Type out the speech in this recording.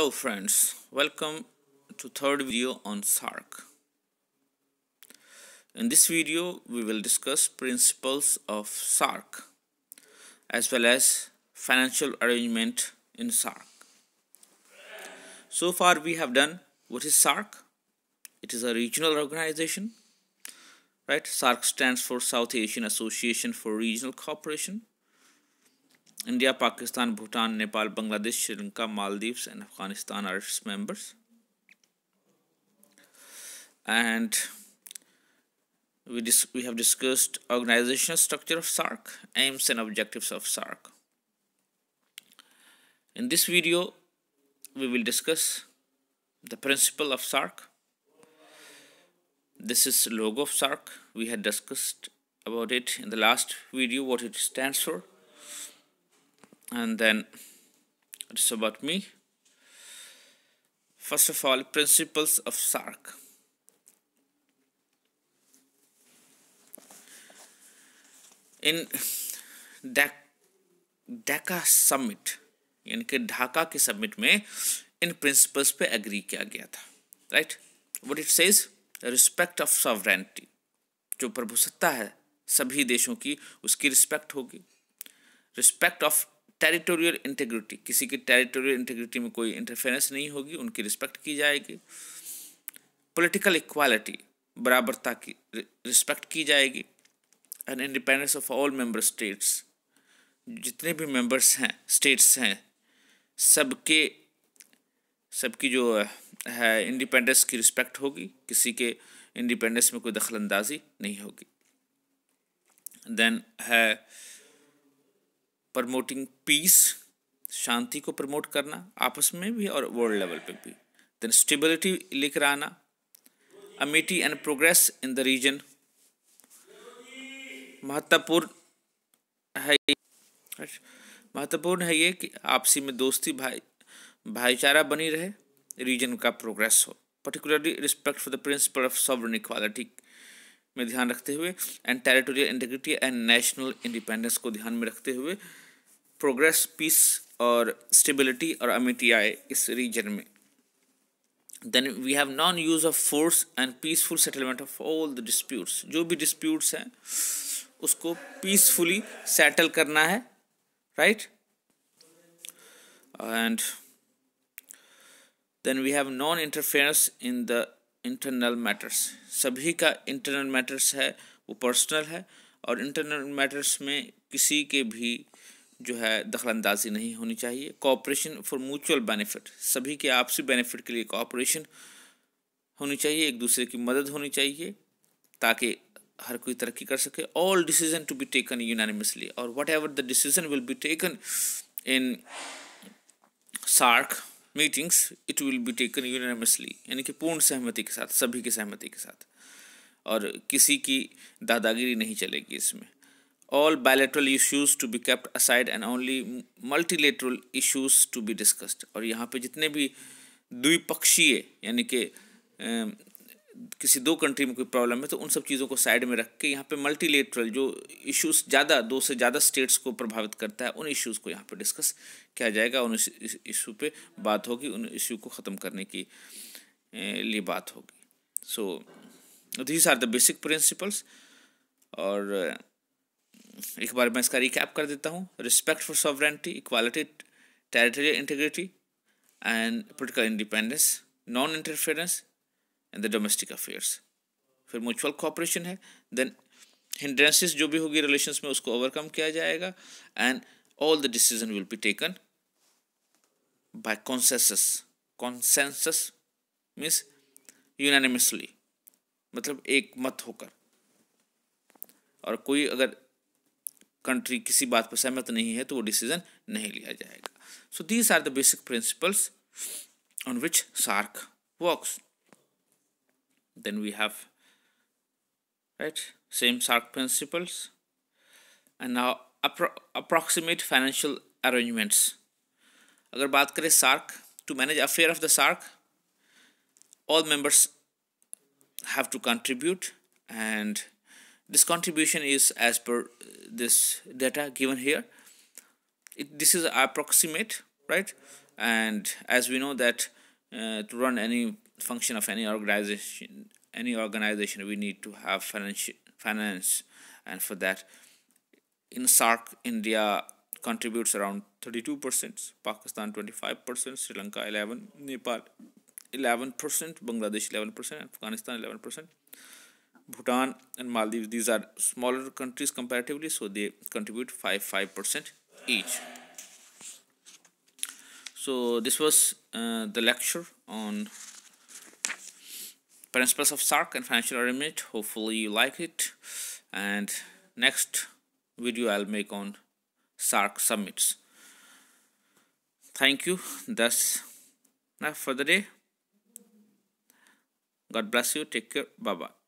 Hello friends, welcome to third video on SARC. In this video we will discuss principles of SARC as well as financial arrangement in SARC. So far we have done what is SARC. It is a regional organization, right? SARC stands for South Asian Association for Regional Cooperation. India, Pakistan, Bhutan, Nepal, Bangladesh, Sri Lanka, Maldives and Afghanistan are its members. And we have discussed organizational structure of SARC, aims and objectives of SARC. In this video, we will discuss the principle of SARC. This is the logo of SARC. We had discussed about it in the last video, what it stands for. And then it's about me. First of all, principles of SARC. In Dhaka summit यानी कि ढाका के summit में इन principles पे agree किया गया था, right? What it says, respect of sovereignty, जो प्रभुसत्ता है सभी देशों की उसकी रिस्पेक्ट होगी. रिस्पेक्ट ऑफ टेरिटोरियल इंटीग्रिटी, किसी की टेरिटोरियल इंटीग्रिटी में कोई इंटरफेरेंस नहीं होगी, उनकी रिस्पेक्ट की जाएगी. पॉलिटिकल इक्वालिटी, बराबरता की रिस्पेक्ट की जाएगी. And independence of all member states, जितने भी मेंबर्स हैं स्टेट्स हैं सबकी जो है इंडिपेंडेंस की रिस्पेक्ट होगी, किसी के इंडिपेंडेंस में कोई दखलंदाजी नहीं होगी. देन है प्रमोटिंग पीस, शांति को प्रमोट करना आपस में भी और वर्ल्ड लेवल पे भी. देन स्टेबिलिटी लेकर आना. Amity and progress in the region, महत्वपूर्ण है ये कि आपसी में दोस्ती भाईचारा बनी रहे, रीजन का प्रोग्रेस हो. Particularly respect for the principle of sovereign equality में ध्यान रखते हुए and territorial integrity and national independence को ध्यान में रखते हुए प्रोग्रेस, पीस और स्टेबिलिटी और अमिटी आए इस रीजन में. Then we have non use of force and peaceful settlement of all the disputes, जो भी डिस्प्यूट्स हैं उसको पीसफुली सेटल करना है, right? And then we have non interference in the internal matters, सभी का इंटरनल मैटर्स है वो पर्सनल है और इंटरनल मैटर्स में किसी के भी जो है दखलंदाजी नहीं होनी चाहिए. कोऑपरेशन फॉर म्यूचुअल बेनिफिट, सभी के आपसी बेनिफिट के लिए कोऑपरेशन होनी चाहिए, एक दूसरे की मदद होनी चाहिए ताकि हर कोई तरक्की कर सके. All decision to be taken unanimously, और whatever the decision will be taken in SAARC meetings it will be taken unanimously, यानी कि पूर्ण सहमति के साथ, सभी की सहमति के साथ, और किसी की दादागिरी नहीं चलेगी इसमें. All bilateral issues to be kept aside and only multilateral issues to be discussed, और यहाँ पे जितने भी द्विपक्षीय यानी कि किसी दो कंट्री में कोई प्रॉब्लम है तो उन सब चीज़ों को साइड में रख के यहाँ पे मल्टीलेटरल जो इश्यूज दो से ज़्यादा स्टेट्स को प्रभावित करता है उन इश्यूज़ को यहाँ पे डिस्कस किया जाएगा, उन इशू पे बात होगी, उन इशू को ख़त्म करने की लिए बात होगी. So these are the basic principles. और एक बार मैं इसका रिकैप कर देता हूँ. Respect for sovereignty, equality, territorial integrity and political independence, non interference and the domestic affairs. फिर म्यूचुअल कोऑपरेशन है. देन हिंड्रेंसेस जो भी होगी रिलेशंस में उसको ओवरकम किया जाएगा. And all the decision will be taken by consensus. Consensus means unanimously, मतलब एक मत होकर, और कोई अगर कंट्री किसी बात पर सहमत नहीं है तो वो डिसीजन नहीं लिया जाएगा. So these are the basic principles on which SAARC works. Then we have, right, same SARC principles. And now approximate financial arrangements. अगर बात करें SARC, to manage affair of the SARC, all members have to contribute, and this contribution is as per this data given here. This is approximate, right? And as we know that to run any function of any organization, we need to have finance, and for that, in SAARC, India contributes around 32%, Pakistan 25%, Sri Lanka 11%, Nepal 11%, Bangladesh 11%, Afghanistan 11%. Bhutan and Maldives, these are smaller countries comparatively, so they contribute 5% each. So this was the lecture on principles of SAARC and financial arrangement. Hopefully you like it, and next video I'll make on SAARC summits. Thank you. That's enough for the day. God bless you. Take care. Bye bye.